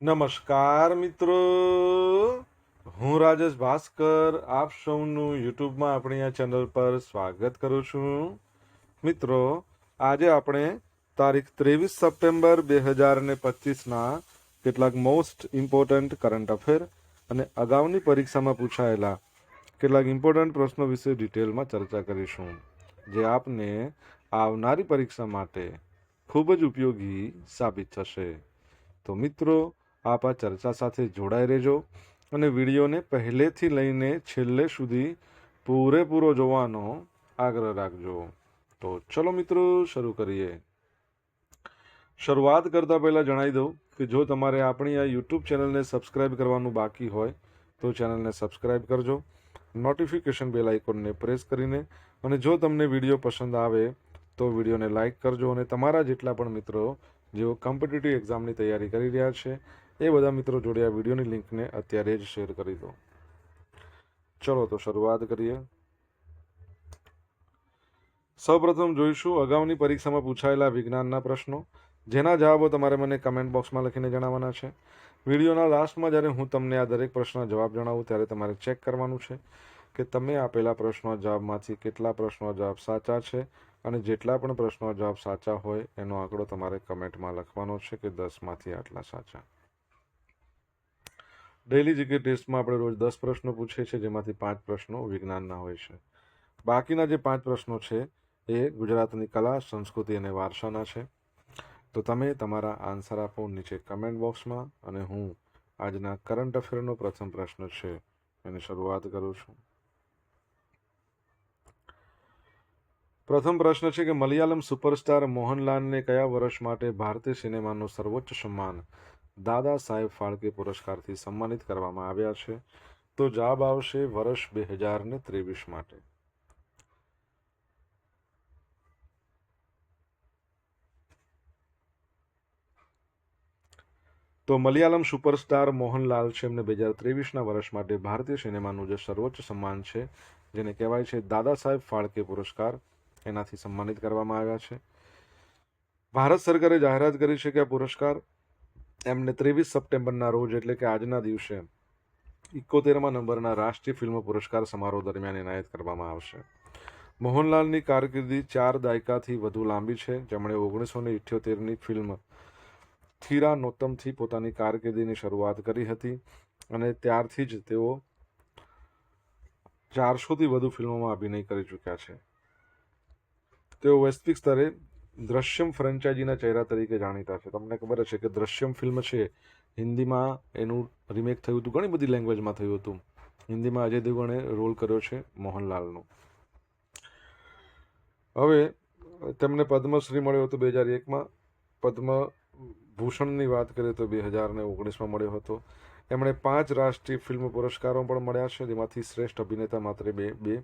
નમસ્કાર મિત્રો, હું રાજેશ ભાસ્કર આપ સૌનું યુટ્યુબમાં આપણી આ ચેનલ પર સ્વાગત કરું છું. મિત્રો, આજે આપણે તારીખ 23 સપ્ટેમ્બર 2025ના કેટલાક મોસ્ટ ઇમ્પોર્ટન્ટ કરંટ અફેર અને અગાઉની પરીક્ષામાં પૂછાયેલા કેટલાક ઇમ્પોર્ટન્ટ પ્રશ્નો વિશે ડિટેલમાં ચર્ચા કરીશું, જે આપને આવનારી પરીક્ષા માટે ખૂબ જ ઉપયોગી સાબિત થશે. તો મિત્રો, આપ આ ચર્ચા સાથે જોડાઈ રહેજો અને વિડીયોને પહેલેથી લઈને છેલ્લે સુધી પૂરેપૂરો જોવાનો આગ્રહ રાખજો. તો ચલો મિત્રો, શરૂ કરીએ. શરૂઆત કરતાં પહેલાં જણાવી દઉં કે જો તમારે આપણી આ યુટ્યુબ ચેનલને સબસ્ક્રાઇબ કરવાનું બાકી હોય તો ચેનલને સબસ્ક્રાઇબ કરજો, નોટિફિકેશન બેલ આઇકોનને પ્રેસ કરીને, અને જો તમને વિડીયો પસંદ આવે તો વિડીયોને લાઇક કરજો અને તમારા જેટલા પણ મિત્રો જેઓ કોમ્પિટિટિવ એક્ઝામની તૈયારી કરી રહ્યા છે એ બધા મિત્રો જોડે આ વિડીયોની લિંકને અત્યારે જ શેર કરી દો. ચલો તો શરૂઆત કરીએ. સૌપ્રથમ જોઈશું અગાઉની પરીક્ષામાં પૂછાયેલા વિજ્ઞાનના પ્રશ્નો, જેના જવાબો તમારે મને કમેન્ટ બોક્સમાં લખીને જણાવવાના છે. વિડીયોના લાસ્ટમાં જ્યારે હું તમને આ દરેક પ્રશ્નના જવાબ જણાવું ત્યારે તમારે ચેક કરવાનું છે કે તમે આપેલા પ્રશ્નોના જવાબમાંથી કેટલા પ્રશ્નોના જવાબ સાચા છે, અને જેટલા પણ પ્રશ્નોના જવાબ સાચા હોય એનો આંકડો તમારે કમેન્ટમાં લખવાનો છે કે 10માંથી આટલા સાચા. ડેઇલી જીકે ટેસ્ટમાં આપણે રોજ 10 પ્રશ્નો પૂછીએ છીએ, જેમાંથી 5 પ્રશ્નો વિજ્ઞાનના હોય છે. બાકીના જે 5 પ્રશ્નો છે એ ગુજરાતની કલા, સંસ્કૃતિ અને વારસાના છે. તો તમે તમારા આન્સર આપો નીચે કમેન્ટ બોક્સમાં, અને હું આજના કરંટ અફેરનો પ્રથમ પ્રશ્ન છે એની શરૂઆત કરું છું. પ્રથમ પ્રશ્ન છે કે મલયાલમ સુપરસ્ટાર મોહનલાલને કયા વર્ષ માટે ભારતીય સિનેમાનો સર્વોચ્ચ સન્માન દાદા સાહેબ ફાળકે પુરસ્કારથી સન્માનિત કરવામાં આવ્યા છે? તો જવાબ આવશે વર્ષ 2023 માટે. તો મલયાલમ સુપરસ્ટાર મોહનલાલ છે, એમને 2023ના વર્ષ માટે ભારતીય સિનેમાનું જે સર્વોચ્ચ સન્માન છે, જેને કહેવાય છે દાદા સાહેબ ફાળકે પુરસ્કાર, એનાથી સન્માનિત કરવામાં આવ્યા છે. ભારત સરકારે જાહેરાત કરી છે કે આ પુરસ્કાર એમને 23 સપ્ટેમ્બરના રોજ, એટલે કે આજના દિવસે 71મા નંબરના રાષ્ટ્રીય ફિલ્મ પુરસ્કાર સમારોહ દરમિયાન એનાયત કરવામાં આવશે. મોહનલાલની કારકિર્દી 4 દાયકાથી વધુ લાંબી છે, જેમણે 1978ની ફિલ્મ થીરા નોત્તમથી પોતાની કારકિર્દીની શરૂઆત કરી હતી, અને ત્યારથી જ તેઓ 400થી વધુ ફિલ્મોમાં અભિનય કરી ચૂક્યા છે. તેઓ વૈશ્વિક સ્તરે દ્રશ્યમ ફ્રેન્ચાઇઝીના ચહેરા તરીકે જાણીતા છે. તમને ખબર છે કે દ્રશ્યમ ફિલ્મ છે, હિન્દીમાં એનું રિમેક થયું હતું, ઘણી બધી લેંગ્વેજમાં થયું હતું. હિન્દીમાં અજય દેવગણે રોલ કર્યો છે મોહનલાલનો. હવે તેમને પદ્મશ્રી મળ્યો હતો 2001માં. પદ્મભૂષણની વાત કરીએ તો 2019માં મળ્યો હતો. એમણે 5 રાષ્ટ્રીય ફિલ્મ પુરસ્કારો પણ મળ્યા છે, જેમાંથી શ્રેષ્ઠ અભિનેતા માત્ર બે.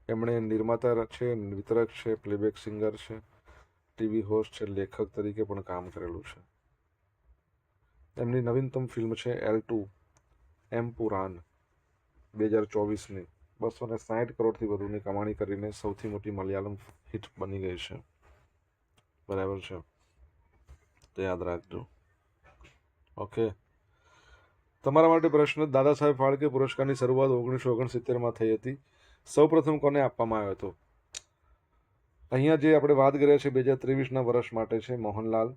એમણે નિર્માતા છે, વિતરક છે, પ્લેબેક સિંગર છે, ટીવી હોસ્ટ છે, લેખક તરીકે પણ કામ કરેલું છે. એમની નવીનતમ ફિલ્મ છે L2 એમ્પુરાન 2024ની 260 કરોડથી વધુની કમાણી કરીને સૌથી મોટી મલયાલમ હિટ બની ગઈ છે. બરાબર છે, તો યાદ રાખજો. ઓકે, તમારા માટે પ્રશ્ન: દાદા સાહેબ ફાળકે પુરસ્કારની શરૂઆત 1969માં થઈ હતી. સૌપ્રથમ કોને આપવામાં આવ્યો હતો? અહીંયા જે આપણે વાત કરીએ છીએ 2023ના વર્ષ માટે છે મોહનલાલ.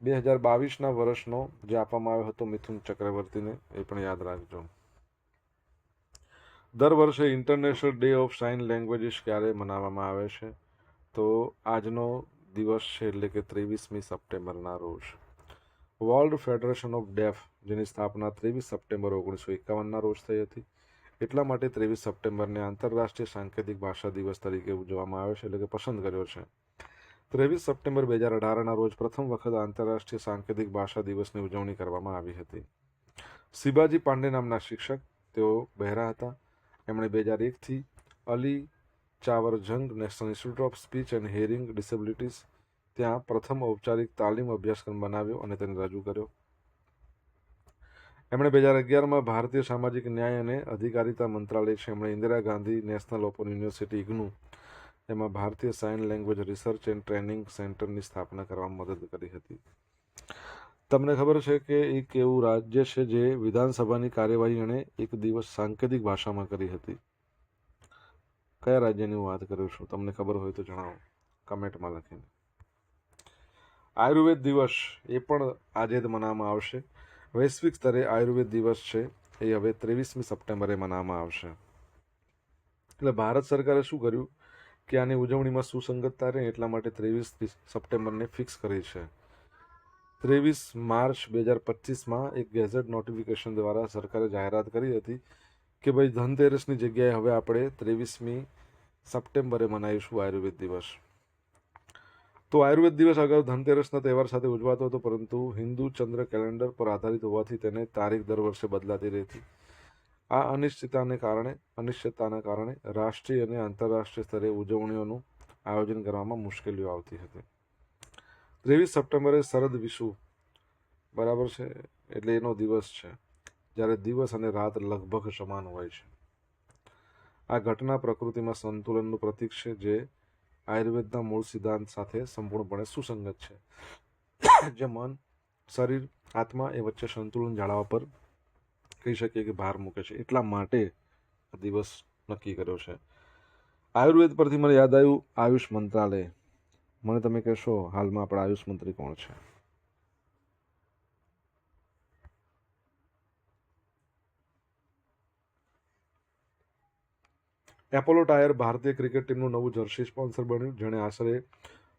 2022ના વર્ષનો જે આપવામાં આવ્યો હતો મિથુન ચક્રવર્તીને, એ પણ યાદ રાખજો. દર વર્ષે international day of sine languages ક્યારે મનાવવામાં આવે છે? તો આજનો દિવસ છે, એટલે કે 23મી સપ્ટેમ્બરના રોજ. વર્લ્ડ ફેડરેશન ઓફ ડેફ, જેની સ્થાપના 23 સપ્ટેમ્બર 1951ના રોજ થઈ હતી. એટલા માટે 23 સપ્ટેમ્બરને આંતરરાષ્ટ્રીય સાંકેતિક ભાષા દિવસ તરીકે ઉજવવામાં આવે છે, એટલે કે પસંદ કર્યો છે. 23 સપ્ટેમ્બર 2018ના રોજ પ્રથમ વખત આંતરરાષ્ટ્રીય સાંકેતિક ભાષા દિવસની ઉજવણી કરવામાં આવી હતી. શિવાજી પાંડે નામના શિક્ષક, તેઓ બહેરા હતા. એમણે 2001થી અલી ચાવર જંગ national institute of speech and hearing disabilities ત્યાં પ્રથમ ઔપચારિક તાલીમ અભ્યાસક્રમ બનાવ્યો અને તેને રજૂ કર્યો. એમણે 2011માં ભારતીય સામાજિક ન્યાય અને અધિકારિતા મંત્રાલય છે, એમણે Indira Gandhi national open university IGNOU, એમાં ભારતીય sign language research and training સેન્ટરની સ્થાપના કરવામાં મદદ કરી હતી. તમને ખબર છે કે એક એવું રાજ્ય છે જે વિધાનસભાની કાર્યવાહી એણે એક દિવસ સાંકેતિક ભાષામાં કરી હતી? કયા રાજ્યની હું વાત કરું છું? તમને ખબર હોય તો જણાવો કમેન્ટમાં લખીને. આયુર્વેદ દિવસ એ પણ આજે જ મનાવવામાં આવશે. વૈશ્વિક સ્તરે આયુર્વેદ દિવસ છે એ હવે 23મી સપ્ટેમ્બરે મનાવવામાં આવશે. એટલે ભારત સરકારે શું કર્યું કે આની ઉજવણીમાં સુસંગતતા રહે એટલા માટે 23 સપ્ટેમ્બરને ફિક્સ કરી છે. 23 માર્ચ 2025માં એક ગેઝેટ નોટિફિકેશન દ્વારા સરકારે જાહેરાત કરી હતી કે ભાઈ ધનતેરસની જગ્યાએ હવે આપણે 23મી સપ્ટેમ્બરે મનાવીશું આયુર્વેદ દિવસ. તો આયુર્વેદ દિવસ અગાઉ ધનતેરસના તહેવાર સાથે ઉજવાતો હતો, પરંતુ હિન્દુ ચંદ્ર કેલેન્ડર પર આધારિત હોવાથી તેને તારીખ દર વર્ષે બદલાતી રહેતી. આ અનિશ્ચિતતાના કારણે રાષ્ટ્રીય અને આંતરરાષ્ટ્રીય સ્તરે ઉજવણીઓનું આયોજન કરવામાં મુશ્કેલીઓ આવતી હતી. 23 સપ્ટેમ્બરે શરદ વિષુ બરાબર છે, એટલે એનો દિવસ છે જ્યારે દિવસ અને રાત લગભગ સમાન હોય છે. આ ઘટના પ્રકૃતિમાં સંતુલનનું પ્રતીક છે, જે આયુર્વેદના મૂળ સિદ્ધાંત સાથે સંપૂર્ણપણે સુસંગત છે, જે મન, શરીર, આત્મા એ વચ્ચે સંતુલન જાળવવા પર કહી શકીએ કે ભાર મૂકે છે. એટલા માટે આ દિવસ નક્કી કર્યો છે. આયુર્વેદ પરથી મને યાદ આવ્યું આયુષ મંત્રાલય. મને તમે કહેશો હાલમાં આપણા આયુષ મંત્રી કોણ છે? એપોલો ટાયર ભારતીય ક્રિકેટ ટીમનું નવું જર્સી સ્પોન્સર બન્યું, જેણે આશરે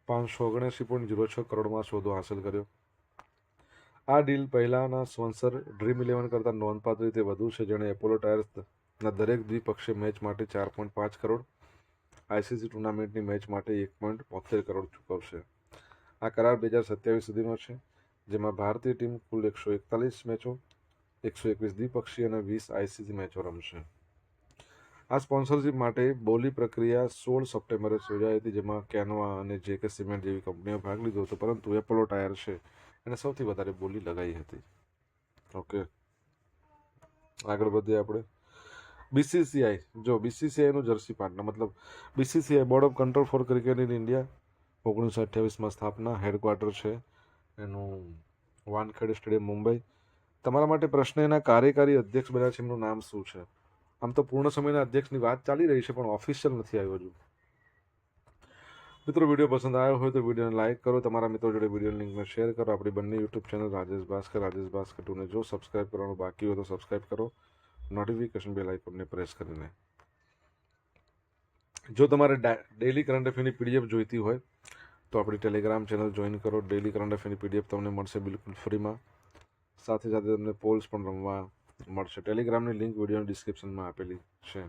579.06 કરોડમાં સોદો હાંસલ કર્યો. આ ડીલ પહેલાના સ્પોન્સર ડ્રીમ 11 કરતાં નોંધપાત્ર રીતે વધુ છે, જેણે એપોલો ટાયર્સના દરેક દ્વિપક્ષીય મેચ માટે 4.5 કરોડ, આઈસીસી ટુર્નામેન્ટની મેચ માટે 1.72 કરોડ ચૂકવશે. આ કરાર 2027 સુધીનો છે, જેમાં ભારતીય ટીમ કુલ 141 મેચો, 121 દ્વિપક્ષીય અને 20 આઈસીસી મેચો રમશે. આ સ્પોન્સરશિપ માટે બોલી પ્રક્રિયા 16 સપ્ટેમ્બરે યોજાઈ હતી, જેમાં કેનવા અને જેકે સિમેન્ટ જેવી કંપનીઓ ભાગ લીધો હતો, પરંતુ એપોલો ટાયર છે એને સૌથી વધારે બોલી લગાઈ હતી. ઓકે, આગળ વધીએ આપણે. બીસીસીઆઈ, જો બીસીસીઆઈનું જર્સી પાર્ટનર મતલબ BCCI board of control for cricket in India 1928માં સ્થાપના, હેડક્વાર્ટર છે એનું વાનખેડે સ્ટેડિયમ, મુંબઈ. તમારા માટે પ્રશ્ન એના કાર્યકારી અધ્યક્ષ બન્યા છે, એમનું નામ શું છે? આમ તો પૂર્ણ સમયના અધ્યક્ષની વાત ચાલી રહી છે, પણ ઓફિશિયલ નથી આવ્યો હજુ. મિત્રો, વિડીયો પસંદ આવ્યો હોય તો વિડીયોને લાઇક કરો, તમારા મિત્રો જોડે વિડીયો લિંકને શેર કરો. આપણી બંને યુટ્યુબ ચેનલ રાજેશ ભાસ્કર 2ને જો સબસ્ક્રાઇબ કરવાનું બાકી હોય તો સબસ્ક્રાઇબ કરો, નોટિફિકેશન બેલ આઇકોનને પ્રેસ કરીને. જો તમારે ડેઇલી કરંટ અફેરની પીડીએફ જોઈતી હોય તો આપણી ટેલિગ્રામ ચેનલ જોઈન કરો. ડેઇલી કરંટ અફેરની પીડીએફ તમને મળશે બિલકુલ ફ્રીમાં. સાથે સાથે તમને પોલ્સ પણ રમવા મળશે. ટેલિગ્રામની લિંક વિડીયોની ડિસ્ક્રિપ્શનમાં આપેલી છે.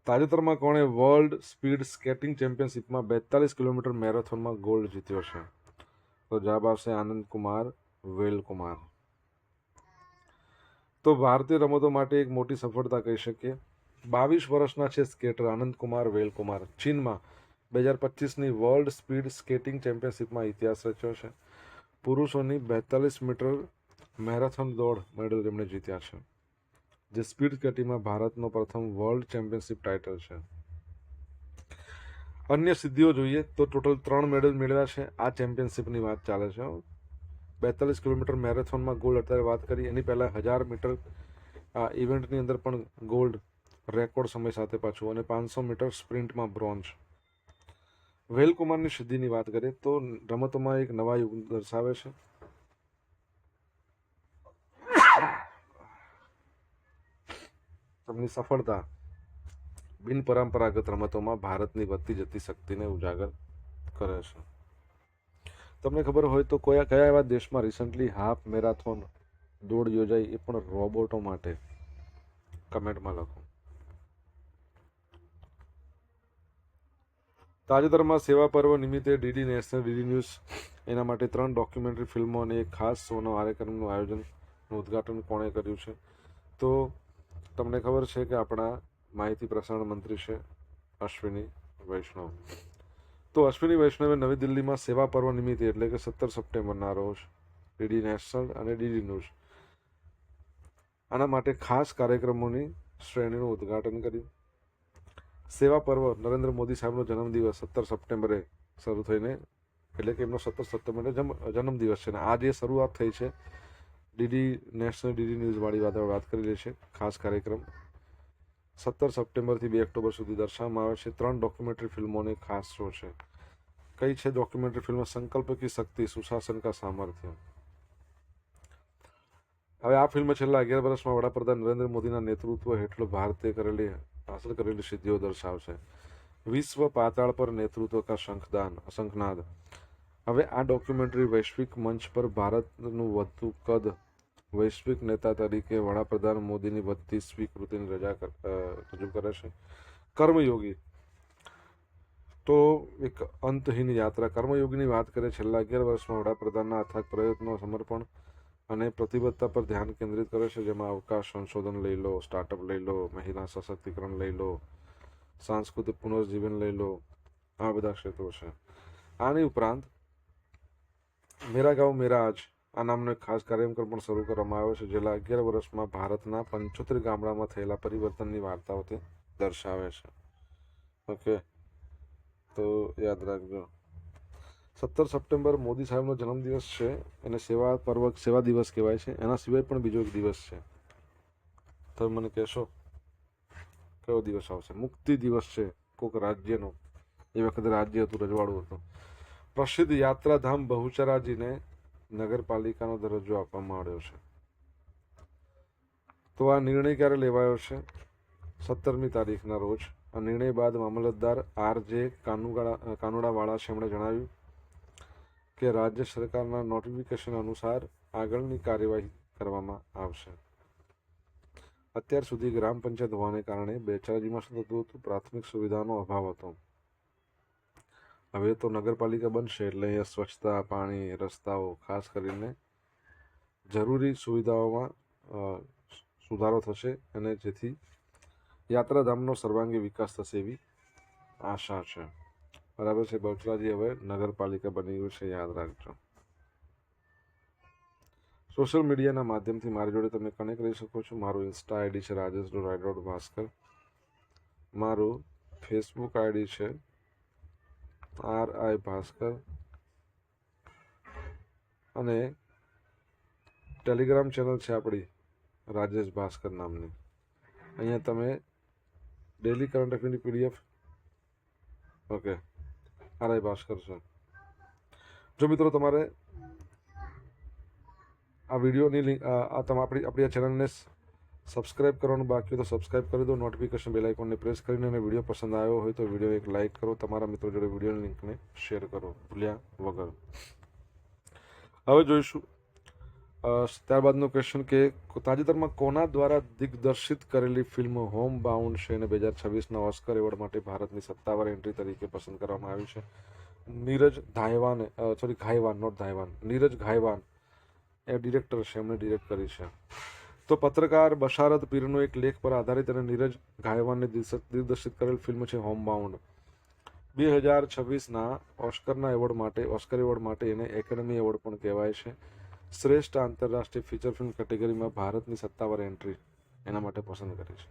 તાજેતરમાં કોણે વર્લ્ડ સ્પીડ સ્કેટિંગ ચેમ્પિયનશિપમાં 42 કિલોમીટર મેરેથોનમાં ગોલ્ડ જીત્યો છે? તો જવાબ આવશે આનંદ કુમાર વેલકુમાર. તો ભારતીય રમતો માટે એક મોટી સફળતા કહી શકીએ. 22 વર્ષના છે સ્કેટર આનંદ કુમાર વેલકુમાર. ચીનમાં 2025ની વર્લ્ડ સ્પીડ સ્કેટિંગ ચેમ્પિયનશિપમાં ઇતિહાસ રચ્યો છે. પુરુષોની 42 મીટર મેરેથોન દોડ મેડલ તેમણે જીત્યા છે, જે સ્પીડ સ્કેટિંગમાં ભારતનો પ્રથમ વર્લ્ડ ચેમ્પિયનશિપ ટાઇટલ છે. અન્ય સિદ્ધિઓ જોઈએ તો ટોટલ 3 મેડલ મેળવ્યા છે. આ ચેમ્પિયનશિપની વાત ચાલે છે. 42 કિલોમીટર મેરેથોનમાં ગોલ્ડ અત્યારે વાત કરી, એની પહેલાં 1000 મીટર આ ઇવેન્ટની અંદર પણ ગોલ્ડ રેકોર્ડ સમય સાથે પાછું, અને 500 મીટર સ્પ્રિન્ટમાં બ્રોન્ઝ. વેલકુમારની સિદ્ધિની વાત કરીએ તો રમતોમાં એક નવા યુગ દર્શાવે છે. તેમની સફળતા બિનપરંપરાગત રમતોમાં ભારતની વધતી જતી શક્તિને ઉજાગર કરે છે. તમને ખબર હોય તો કયા એવા દેશમાં રિસન્ટલી હાફ મેરાથોન દોડ યોજાઈ, એ પણ રોબોટો માટે? કમેન્ટમાં લખો. તાજેતરમાં સેવા પર્વ નિમિત્તે ડીડી નેશનલ, ડીડી ન્યૂઝ એના માટે 3 ડોક્યુમેન્ટરી ફિલ્મો અને એક ખાસ શોનો કાર્યક્રમનું ઉદ્ઘાટન કોણે કર્યું છે? તો તમને ખબર છે કે આપણા માહિતી પ્રસારણ મંત્રી છે અશ્વિની વૈષ્ણવ. તો અશ્વિની વૈષ્ણવે નવી દિલ્હીમાં સેવા પર્વ નિમિત્તે એટલે કે 17 સપ્ટેમ્બરના રોજ ડીડી નેશનલ અને ડીડી ન્યૂઝ આના માટે ખાસ કાર્યક્રમોની શ્રેણીનું ઉદ્ઘાટન કર્યું. સેવા પર્વ નરેન્દ્ર મોદી સાહેબનો જન્મદિવસ 17 સપ્ટેમ્બરે શરૂ થઈને એટલે કે એમનો 17 સપ્ટેમ્બરે જન્મદિવસ છે. અને આ જે શરૂઆત થઈ છે ડીડી નેશનલ ડીડી ન્યૂઝવાળી વાત કરી છે. ખાસ કાર્યક્રમ 17 સપ્ટેમ્બરથી 2 ઓક્ટોબર સુધી દર્શાવવામાં આવે છે. 3 ડોક્યુમેન્ટરી ફિલ્મોને ખાસ શો છે. કઈ છે ડોક્યુમેન્ટરી ફિલ્મ? સંકલ્પ કી શક્તિ, સુશાસન કા સામર્થ્ય. હવે આ ફિલ્મ છેલ્લા 11 વર્ષમાં વડાપ્રધાન નરેન્દ્ર મોદીના નેતૃત્વ હેઠળ ભારતે હાંસલ કરેલી સિદ્ધિઓ દર્શાવશે. વિશ્વ પાતાળ પર નેતૃત્વ કા શંખનાદ. હવે આ ડોક્યુમેન્ટરી વૈશ્વિક મંચ પર ભારતનું વધતું કદ, વૈશ્વિક નેતા તરીકે વડાપ્રધાન મોદીની વધતી સ્વીકૃતિની રજૂ કરે છે. કર્મયોગી તો એક અંતહીન યાત્રા. કર્મયોગીની વાત કરે છેલ્લા 11 વર્ષમાં વડાપ્રધાનના અથાગ પ્રયત્નો, સમર્પણ અને પ્રતિબદ્ધતા પર ધ્યાન કેન્દ્રિત કરે છે, જેમાં અવકાશ સંશોધન લઈ લો, સ્ટાર્ટઅપ લઈ લો, મહિલા સશક્તિકરણ લઈ લો, સાંસ્કૃતિક પુનર્જીવન લઈ લો, આ બધા ક્ષેત્રો છે. આની ઉપરાંત મેરા ગાંવ મેરા આજ આ નામનો એક ખાસ કાર્યક્રમ પણ શરૂ કરવામાં આવ્યો છે, છેલ્લા 11 વર્ષમાં ભારતના 75 ગામડામાં થયેલા પરિવર્તનની વાર્તાઓ તે દર્શાવે છે. ઓકે, તો યાદ રાખજો. 17 સપ્ટેમ્બર મોદી સાહેબનો જન્મદિવસ છે, એને સેવા દિવસ કહેવાય છે. એના સિવાય પણ બીજો એક દિવસ છે, તમે મને કહેશો કયો દિવસ આવશે? મુક્તિ દિવસ છે કોઈક રાજ્યનો. એ વખતે રાજ્ય હતું, રજવાડું હતું. પ્રસિદ્ધ યાત્રાધામ બહુચરાજીને નગરપાલિકાનો દરજ્જો આપવામાં આવ્યો છે. તો આ નિર્ણય ક્યારે લેવાયો છે? 17મી તારીખના રોજ. આ નિર્ણય બાદ મામલતદાર આર.જે. કાનુડાવાળા છે, એમણે જણાવ્યું કે રાજ્ય સરકારના નોટિફિકેશન અનુસાર આગળની કાર્યવાહી કરવામાં આવશે. અત્યાર સુધી ગ્રામ પંચાયત હોવાને કારણે બેચરાજીમાં શું થતું હતું? પ્રાથમિક સુવિધાનો અભાવ હતો. હવે તો નગરપાલિકા બનશે એટલે અહીંયા સ્વચ્છતા, પાણી, રસ્તાઓ, ખાસ કરીને જરૂરી સુવિધાઓમાં સુધારો થશે અને જેથી યાત્રાધામનો સર્વાંગી વિકાસ થશે એવી આશા છે. બરાબર છે. બહુચરાજી હવે નગરપાલિકા બની ગયું છે, યાદ રાખજો. સોશિયલ મીડિયાના માધ્યમથી મારી જોડે તમે કનેક્ટ કરી શકો છો. મારું ઇન્સ્ટા આઈડી છે rajesh.i.bhaskar. મારું ફેસબુક આઈડી છે RI ભાસ્કર અને ટેલિગ્રામ ચેનલ છે આપણી રાજેશ ભાસ્કર નામની. અહીંયા તમે ડેલી કરંટ અફેરની PDF ઓકે RI ભાસ્કર છે. જો મિત્રો તમારે આ વિડીયોની લિંક તમે આપણી આ ચેનલને સબસ્ક્રાઇબ કરવાનું બાકી હોય તો સબસ્ક્રાઇબ કરી દો. નોટિફિકેશન બેલ આઇકોનને પ્રેસ કરીને અને વિડીયો પસંદ આવ્યો હોય તો વિડીયો એક લાઇક કરો. તમારા મિત્રો જોડે વિડીયોની લિંકને શેર કરો ભૂલ્યા વગર. હવે જોઈશું ત્યારબાદનો ક્વેશ્ચન કે તાજેતરમાં કોના દ્વારા દિગ્દર્શિત કરેલી ફિલ્મ હોમ બાઉન્ડ છે અને 2026ના ઓસ્કર એવોર્ડ માટે ભારતની સત્તાવાર એન્ટ્રી તરીકે પસંદ કરવામાં આવી છે? નીરજ ઘાયવાન એ ડિરેક્ટર છે, એમણે ડિરેક્ટ કરી છે. તો પત્રકાર બશારત પીરનો એક લેખ પર આધારિત અને નીરજ ઘાયવાનને દિગ્દર્શિત કરેલ ફિલ્મ છે હોમ બાઉન્ડ. 2026ના ઓસ્કર એવોર્ડ માટે એને એકેડમી એવોર્ડ પણ કહેવાય છે. શ્રેષ્ઠ આંતરરાષ્ટ્રીય ફીચર ફિલ્મ કેટેગરીમાં ભારતની સત્તાવાર એન્ટ્રી એના માટે પસંદ કરી છે.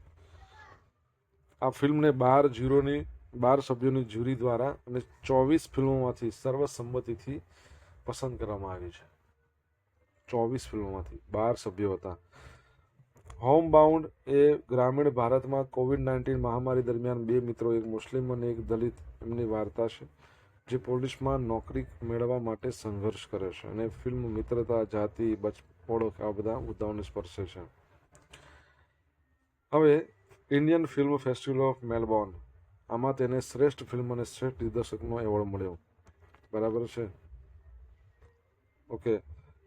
આ ફિલ્મને 12 સભ્યોની જ્યુરી દ્વારા અને 24 ફિલ્મોમાંથી સર્વસંમતિથી પસંદ કરવામાં આવી છે. 24 ફિલ્મોમાંથી 12 સભ્યો હતા. હોમ બાઉન્ડ એ ગ્રામીણ ભારતમાં COVID-19 મહામારી દરમિયાન 2 મિત્રો, એક મુસ્લિમ અને એક દલિત, એમની વાર્તા છે જે પોલીસમાં નોકરી મેળવવા માટે સંઘર્ષ કરે છે. અને ફિલ્મ મિત્રતા, જાતિ, ઓળખ આ બધા મુદ્દાઓને સ્પર્શે છે. હવે Indian film festival of Melbourne આમાં તેને શ્રેષ્ઠ ફિલ્મ અને શ્રેષ્ઠ દિગ્દર્શકનો એવોર્ડ મળ્યો. બરાબર છે. ઓકે.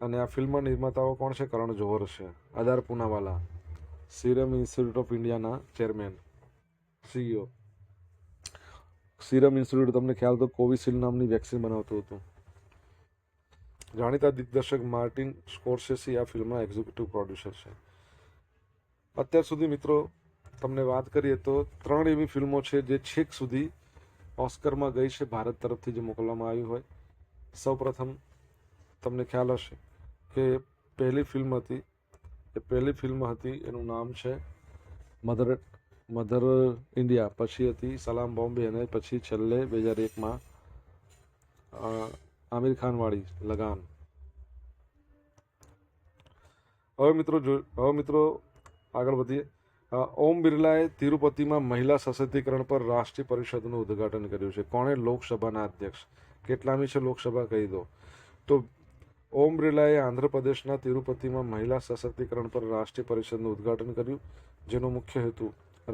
અને આ ફિલ્મના નિર્માતાઓ કોણ છે? કરણ જોહર છે. અદાર પૂનાવાલા, સીરમ ઇન્સ્ટિટ્યૂટ ઓફ ઇન્ડિયાના ચેરમેન, CEO. સીરમ ઇન્સ્ટિટ્યૂટ તમને ખ્યાલ તો કોવિશિલ્ડ નામની વેક્સિન બનાવતું હતું. જાણીતા દિગ્દર્શક માર્ટિન સ્કોર્સેસી આ ફિલ્મના એક્ઝિક્યુટિવ પ્રોડ્યુસર છે. અત્યાર સુધી મિત્રો તમને વાત કરીએ તો 3 એવી ફિલ્મો છે જે છેક સુધી ઓસ્કરમાં ગઈ છે ભારત તરફથી જે મોકલવામાં આવી હોય. સૌપ્રથમ તમને ખ્યાલ હશે કે પહેલી ફિલ્મ હતી એનું નામ છે મધર ઇન્ડિયા, પછી હતી સલામ બોમ્બે અને પછી છેલ્લે 2001માં આમિર ખાન વાળી લગાન. હવે મિત્રો આગળ વધીએ. ઓમ બિરલાએ તિરુપતિમાં મહિલા સશક્તિકરણ પર રાષ્ટ્રીય પરિષદનું ઉદ્ઘાટન કર્યું છે. કોણે? લોકસભાના અધ્યક્ષ. કેટલામી છે લોકસભા કહી દો. તો ઓમ બિરલાએ આંધ્રપ્રદેશના તિરુપતિમાં મહિલા સશક્તિકરણ પર રાષ્ટ્રીય પરિષદનું ઉદ્ઘાટન કર્યું, જેનો મુખ્ય હેતુ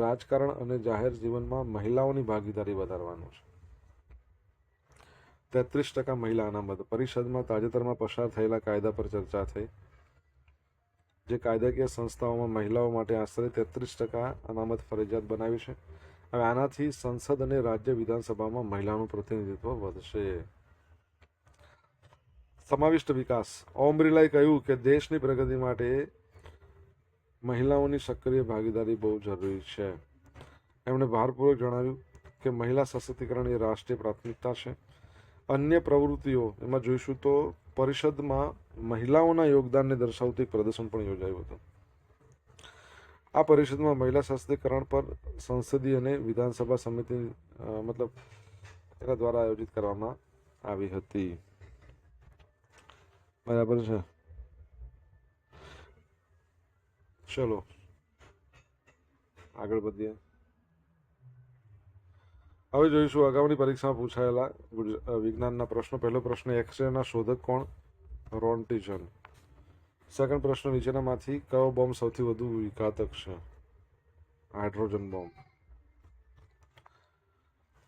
રાજકારણ અને જાહેર જીવનમાં મહિલાઓની ભાગીદારી વધારવાનો છે. 33% મહિલા અનામત. પરિષદમાં તાજેતરમાં પસાર થયેલા કાયદા પર ચર્ચા થઈ. જે કાયદાકીય સંસ્થાઓમાં મહિલાઓ માટે આશરે 33% અનામત ફરજિયાત બનાવી છે. હવે આનાથી સંસદ અને રાજ્ય વિધાનસભામાં મહિલાનું પ્રતિનિધિત્વ વધશે. સમાવિષ્ટ વિકાસ. ઓમ બિરલાએ કહ્યું કે દેશની પ્રગતિ માટે મહિલાઓની સક્રિય ભાગીદારી બહુ જરૂરી છે. એમણે ભારપૂર્વક જણાવ્યું કે મહિલા સશક્તિકરણ એ રાષ્ટ્રીય પ્રાથમિકતા છે. અન્ય પ્રવૃત્તિઓ એમાં જોઈશું તો પરિષદમાં મહિલાઓના યોગદાનને દર્શાવતું એક પ્રદર્શન પણ યોજાયું હતું. આ પરિષદમાં મહિલા સશક્તિકરણ પર સંસદીય અને વિધાનસભા સમિતિ એના દ્વારા આયોજિત કરવામાં આવી હતી. બરાબર છે. ચલો આગળ વધીએ. હવે જોઈશું અગાઉની પરીક્ષામાં પૂછાયેલા વિજ્ઞાનના પ્રશ્નો. પહેલો પ્રશ્ન, એક્સરેના શોધક કોણ? રોન્ટિજન. સેકન્ડ પ્રશ્ન, નીચેનામાંથી કયો બોમ્બ સૌથી વધુ વિઘાતક છે? Hydrogen bomb.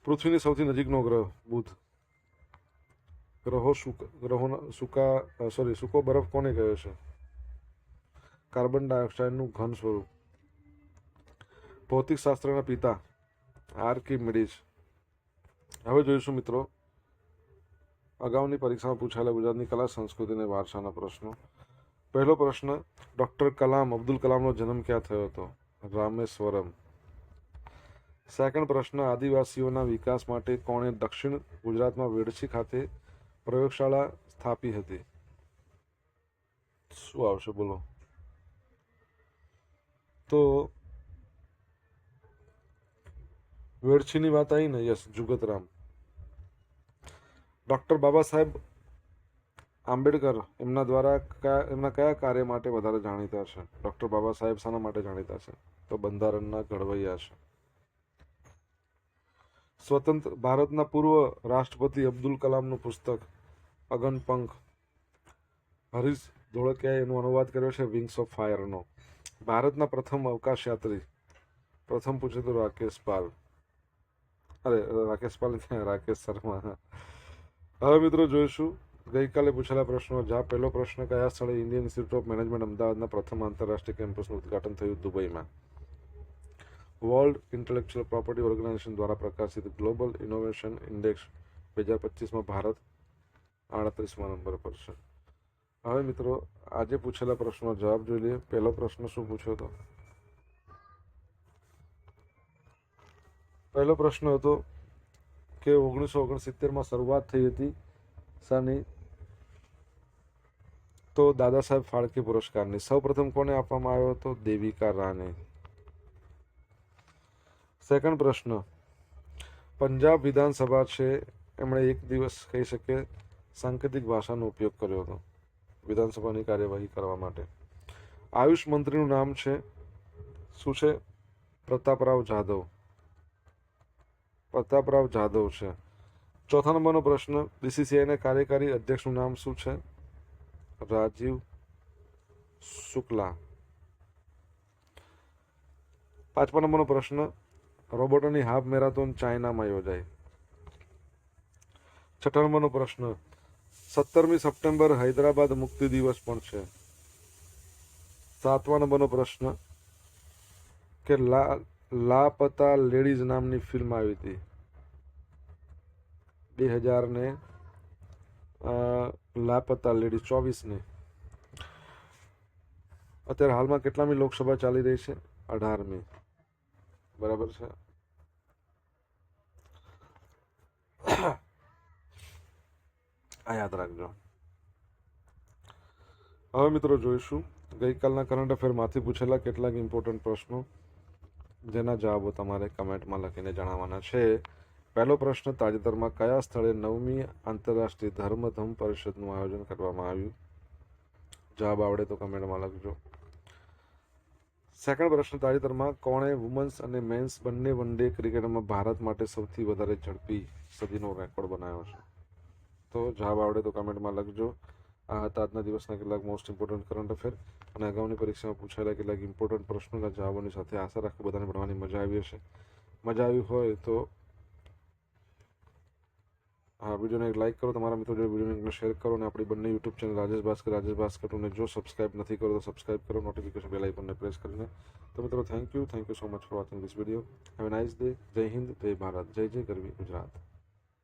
પૃથ્વીની સૌથી નજીકનો ગ્રહ? બુધ. સૂકો બરફ કોને કહે છે? કાર્બન ડાયોક્સાઇડનું ઘન સ્વરૂપ. ભૌતિક શાસ્ત્રના પિતા? આર્કિમિડીઝ. હવે જોઈશું મિત્રો અગાઉની પરીક્ષામાં પૂછાયેલા ગુજરાતની કલા, સંસ્કૃતિ અને વારસાના પ્રશ્નો. પહેલો પ્રશ્ન, ડૉક્ટર કલામ અબ્દુલ કલામનો જન્મ ક્યાં થયો હતો? રામેશ્વરમ. સેકન્ડ પ્રશ્ન, આદિવાસીઓના વિકાસ માટે કોણે દક્ષિણ ગુજરાતમાં વેડછી ખાતે પ્રયોગશાળા સ્થાપી હતી? શું આવશે બોલો? તો વેડછીની વાત આવી ને? યસ, જુગતરામ. ડૉક્ટર બાબા સાહેબ આંબેડકર એમના કયા કાર્ય માટે વધારે જાણીતા છે? ડૉક્ટર બાબા સાહેબ શાના માટે જાણીતા છે? તો બંધારણના ઘડવૈયા છે. સ્વતંત્ર ભારતના પૂર્વ રાષ્ટ્રપતિ અબ્દુલ કલામનું પુસ્તક અગનપંખ. હરીશ ધોળકિયાએ એનો અનુવાદ કર્યો છે વિંગ્સ ઓફ ફાયરનો. ભારતના પ્રથમ અવકાશયાત્રી? પ્રથમ પૂછે તો રાકેશ શર્મા. હવે મિત્રો જોઈશું ગઈકાલે પૂછેલા પ્રશ્નો. જ્યાં પહેલો પ્રશ્ન, કયા સ્થળે ઇન્ડિયન ઇન્સ્ટિટ્યૂટ ઓફ મેનેજમેન્ટ અમદાવાદના પ્રથમ આંતરરાષ્ટ્રીય કેમ્પસનું ઉદ્ઘાટન થયું? દુબઈમાં. વર્લ્ડ ઇન્ટેલેક્ચ્યુઅલ પ્રોપર્ટી ઓર્ગેનાઇઝેશન દ્વારા પ્રકાશિત ગ્લોબલ ઇનોવેશન ઇન્ડેક્સ 2025માં ભારત 38મા નંબર પર છે. હવે મિત્રો આજે પૂછેલા પ્રશ્નનો જવાબ જોઈ લઈએ. પહેલો પ્રશ્ન શું પૂછ્યો હતો? પહેલો પ્રશ્ન હતો કે 1969માં શરૂઆત થઈ હતી શાની? તો દાદા સાહેબ ફાળકે પુરસ્કારની. સૌ પ્રથમ કોને આપવામાં આવ્યો હતો? દેવિકા રાને. સેકન્ડ પ્રશ્ન, પંજાબ વિધાનસભા છે એમણે એક દિવસ કહી શકીએ સાંકેતિક ભાષાનો ઉપયોગ કર્યો હતો વિધાનસભાની કાર્યવાહી કરવા માટે. આયુષ મંત્રીનું નામ છે શું છે? પ્રતાપરાવ જાધવ છે. ચોથા નંબરનો પ્રશ્ન, બીસીસીઆઈના કાર્યકારી અધ્યક્ષનું નામ શું છે? રાજીવ શુક્લા. પાંચમા નંબરનો પ્રશ્ન, રોબોટોની હાફ મેરાથોન ચાઇનામાં યોજાઈ. છઠ્ઠા નંબરનો પ્રશ્ન, 17મી સપ્ટેમ્બર હૈદરાબાદ મુક્તિ દિવસ પણ છે. સાતમા નંબરનો પ્રશ્ન કે લાપતા લેડીઝ નામની ફિલ્મ આવી હતી 2000 લાપતા લેડીઝ 24ની. અત્યારે હાલમાં કેટલામી લોકસભા ચાલી રહી છે? 18મી. બરાબર છે. આ યાદ રાખજો. હવે મિત્રો જોઈશું ગઈકાલના કરંટ અફેરમાંથી પૂછેલા કેટલાક ઇમ્પોર્ટન્ટ પ્રશ્નો જેના જવાબો તમારે કમેન્ટમાં લખીને જણાવવાના છે. પહેલો પ્રશ્ન, તાજેતરમાં કયા સ્થળે 9મી આંતરરાષ્ટ્રીય ધર્મધમ પરિષદનું આયોજન કરવામાં આવ્યું? જવાબ આવડે તો કમેન્ટમાં લખજો. સેકન્ડ પ્રશ્ન, તાજેતરમાં કોણે વુમન્સ અને મેન્સ બંને વન ડે ક્રિકેટમાં ભારત માટે સૌથી વધારે ઝડપી સદીનો રેકોર્ડ બનાવ્યો છે? તો જવાબ આવડે તો કમેન્ટમાં લખજો. આ હતા આજના દિવસના કેટલાક મોસ્ટ ઇમ્પોર્ટન્ટ કરંટ અફેર અને અગાઉની પરીક્ષામાં પૂછાયેલા કેટલાક ઇમ્પોર્ટન્ટ પ્રશ્નોના જવાબોની સાથે આશા રાખું બધાને ભણવાની મજા આવી હશે. મજા આવી હોય તો હા, વિડીયોને એક લાઇક કરો, તમારા મિત્રો જોડે વિડીયોને શેર કરો અને આપણી બંને યુટ્યુબ ચેનલ રાજેશ ભાસ્કર ટુને જો સબસ્ક્રાઇબ નથી કરો તો સબસ્ક્રાઇબ કરો, નોટિફિકેશન બેલ આઇકોનને પ્રેસ કરીને. તો મિત્રો thank you so much for watching this video. Have a nice day. જય હિન્દ, જય ભારત, જય જય ગરવી ગુજરાત.